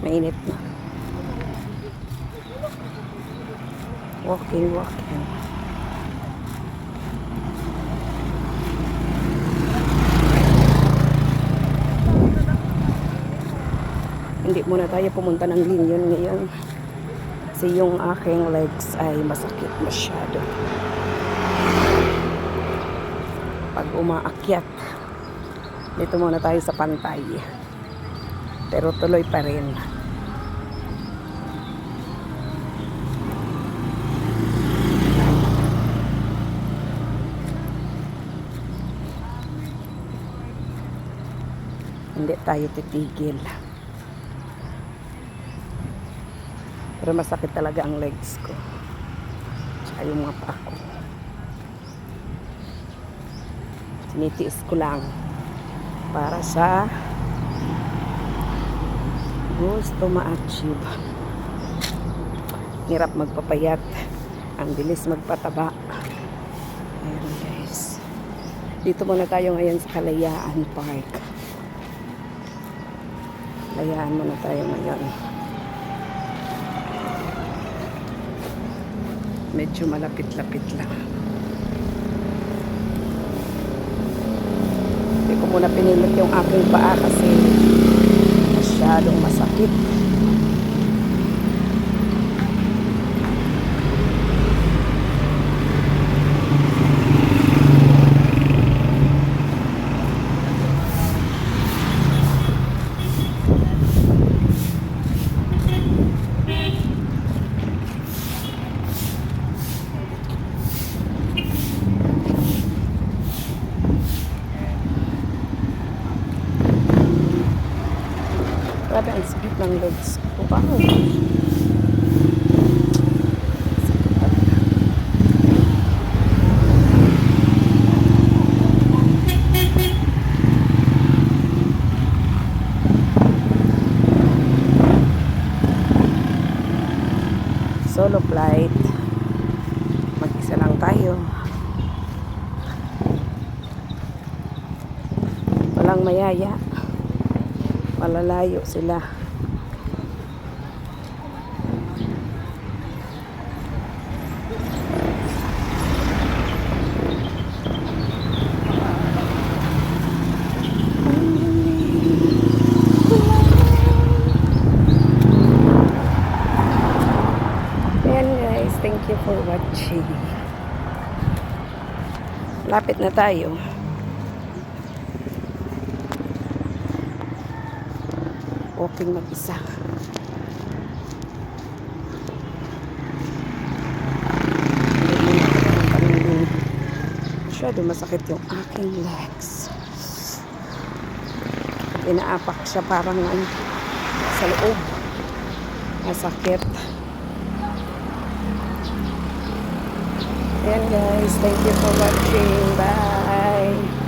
Mainit na. Walking. Hindi muna tayo pumunta ng Linyon ngayon. Kasi yung aking legs ay masakit masyado. Pag umaakyat, dito muna tayo sa Pantay. Pero tuloy pa rin. Hindi tayo titigil. Pero masakit talaga ang legs ko. Tsaka yung mga paa ko. Tinitiis ko lang. Para sa gusto ma-achieve. Hirap magpapayat. Ang bilis magpataba. Ayan guys. Dito muna tayo ngayon sa Kalayaan Park. Kalayaan muna tayo ngayon. Medyo malapit-lapit lang. Hindi ko muna pinilit yung aking paa kasi masyadong masakit. Grabe ang sakit ng legs ko. Paano? Solo flight. Mag-isa lang tayo. Walang mayaya. Malalayo sila. Ayan guys, thank you for watching. Lapit na tayo. Walking mag-isa. Masyado masakit yung aking legs. Inaapak siya parang sa loob. Masakit. Ayan guys, thank you for watching. Bye!